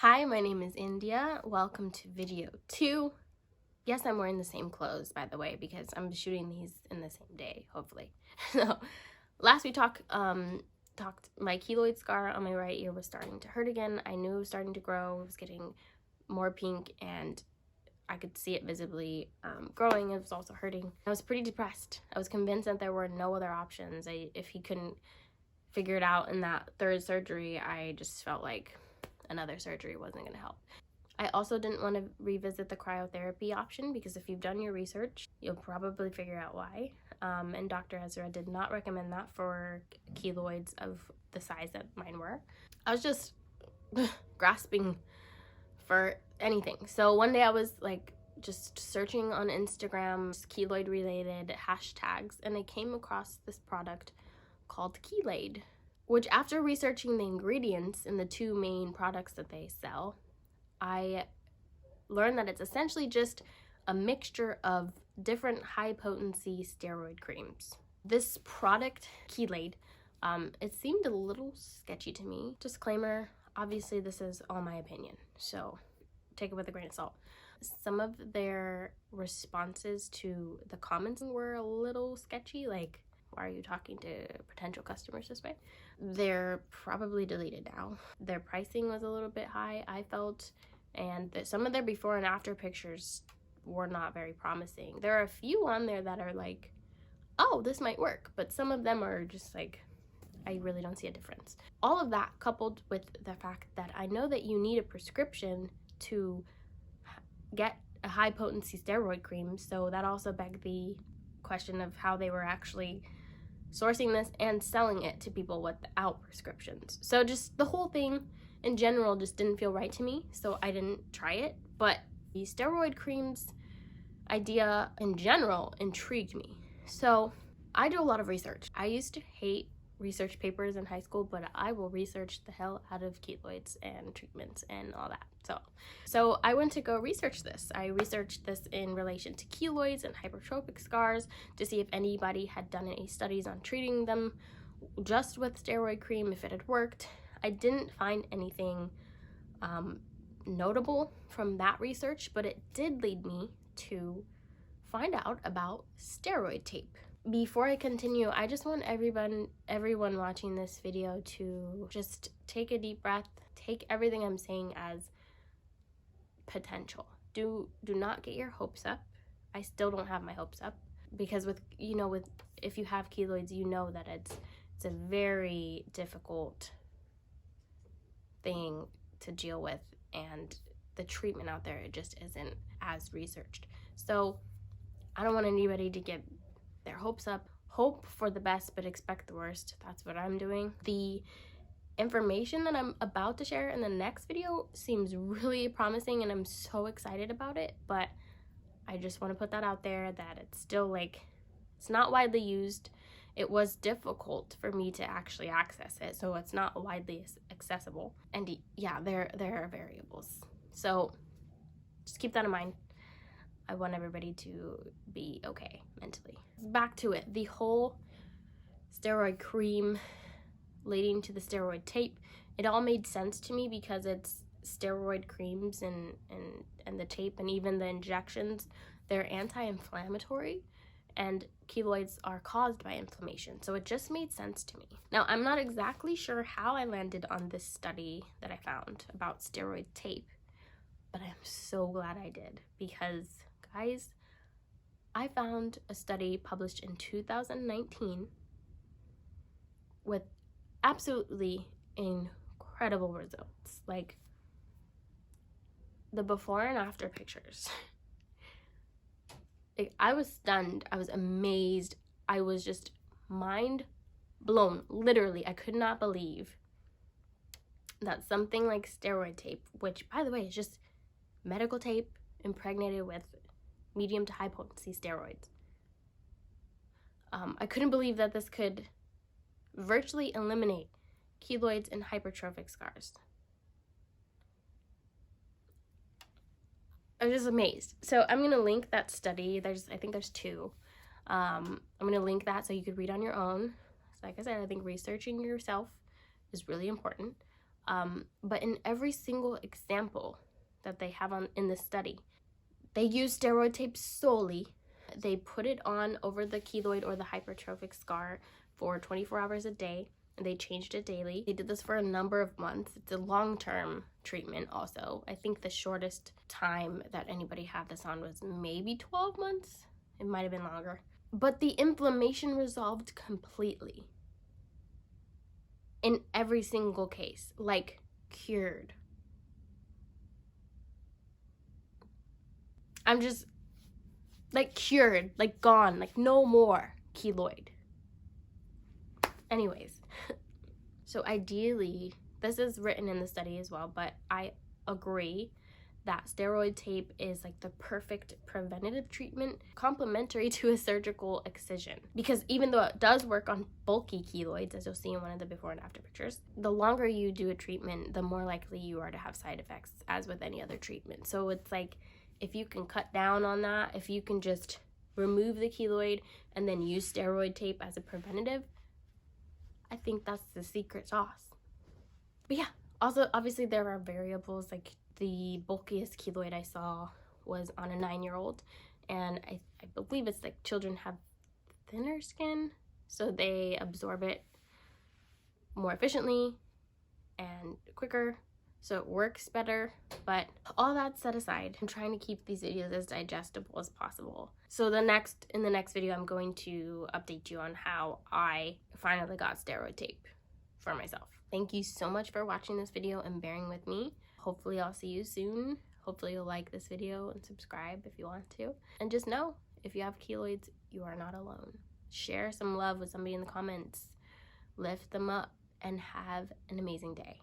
Hi, my name is India. Welcome to video 2. Yes, I'm wearing the same clothes, by the way, because I'm shooting these in the same day, hopefully. So, last we talked, my keloid scar on my right ear was starting to hurt again. I knew it was starting to grow. It was getting more pink, and I could see it visibly growing. It was also hurting. I was pretty depressed. I was convinced that there were no other options. If he couldn't figure it out in that third surgery, I just felt like another surgery wasn't going to help. I also didn't want to revisit the cryotherapy option because if you've done your research, you'll probably figure out why. And Dr. Ezra did not recommend that for keloids of the size that mine were. I was just grasping for anything. So one day I was like just searching on Instagram keloid related hashtags, and I came across this product called Keloid, which after researching the ingredients in the two main products that they sell, I learned that it's essentially just a mixture of different high-potency steroid creams. This product, Keloid, it seemed a little sketchy to me. Disclaimer, obviously this is all my opinion, so take it with a grain of salt. Some of their responses to the comments were a little sketchy, like, why are you talking to potential customers this way? They're probably deleted now. Their pricing was a little bit high, I felt, and some of their before and after pictures were not very promising. There are a few on there that are like, oh, this might work, but some of them are just like, I really don't see a difference. All of that coupled with the fact that I know that you need a prescription to get a high potency steroid cream, so that also begged the question of how they were actually sourcing this and selling it to people without prescriptions. So just the whole thing in general just didn't feel right to me, so I didn't try it. But the steroid creams idea in general intrigued me. So I do a lot of research. I used to hate research papers in high school, but I will research the hell out of keloids and treatments and all that. So I went to go research this. I researched this in relation to keloids and hypertrophic scars to see if anybody had done any studies on treating them just with steroid cream, if it had worked. I didn't find anything notable from that research, but it did lead me to find out about steroid tape. Before I continue, I just want everyone watching this video to just take a deep breath, take everything I'm saying as potential. Do not get your hopes up. I still don't have my hopes up because if you have keloids, you know that it's a very difficult thing to deal with, and the treatment out there, it just isn't as researched. So I don't want anybody to get their hopes up. Hope for the best, but expect the worst. That's what I'm doing. The information that I'm about to share in the next video seems really promising, and I'm so excited about it, but I just want to put that out there that it's still it's not widely used. It was difficult for me to actually access it, so it's not widely accessible. And yeah, there are variables. So just keep that in mind. I want everybody to be okay mentally. Back to it. The whole steroid cream leading to the steroid tape, it all made sense to me because it's steroid creams and the tape and even the injections, they're anti-inflammatory, and keloids are caused by inflammation. So it just made sense to me. Now, I'm not exactly sure how I landed on this study that I found about steroid tape, but I'm so glad I did because, guys, I found a study published in 2019 with absolutely incredible results. Like, the before and after pictures. I was stunned. I was amazed. I was just mind blown. Literally, I could not believe that something like steroid tape, which, by the way, is just medical tape impregnated with medium to high potency steroids. I couldn't believe that this could virtually eliminate keloids and hypertrophic scars. I was just amazed. So I'm going to link that study. I think there's two. I'm going to link that so you could read on your own. So like I said, I think researching yourself is really important. But in every single example that they have in this study, they use steroid tape solely. They put it on over the keloid or the hypertrophic scar for 24 hours a day, and they changed it daily. They did this for a number of months. It's a long-term treatment also. I think the shortest time that anybody had this on was maybe 12 months. It might have been longer. But the inflammation resolved completely. In every single case, like cured. I'm just like cured, like gone, like no more keloid. Anyways, so ideally, this is written in the study as well, but I agree that steroid tape is like the perfect preventative treatment, complementary to a surgical excision. Because even though it does work on bulky keloids, as you'll see in one of the before and after pictures, the longer you do a treatment, the more likely you are to have side effects, as with any other treatment. So it's like, if you can cut down on that, if you can just remove the keloid and then use steroid tape as a preventative, I think that's the secret sauce. But yeah, also obviously there are variables. Like the bulkiest keloid I saw was on a 9-year-old, and I believe it's like children have thinner skin, so they absorb it more efficiently and quicker, so it works better. But all that set aside, I'm trying to keep these videos as digestible as possible. So in the next video, I'm going to update you on how I finally got steroid tape for myself. Thank you so much for watching this video and bearing with me. Hopefully I'll see you soon. Hopefully you'll like this video and subscribe if you want to. And just know, if you have keloids, you are not alone. Share some love with somebody in the comments. Lift them up and have an amazing day.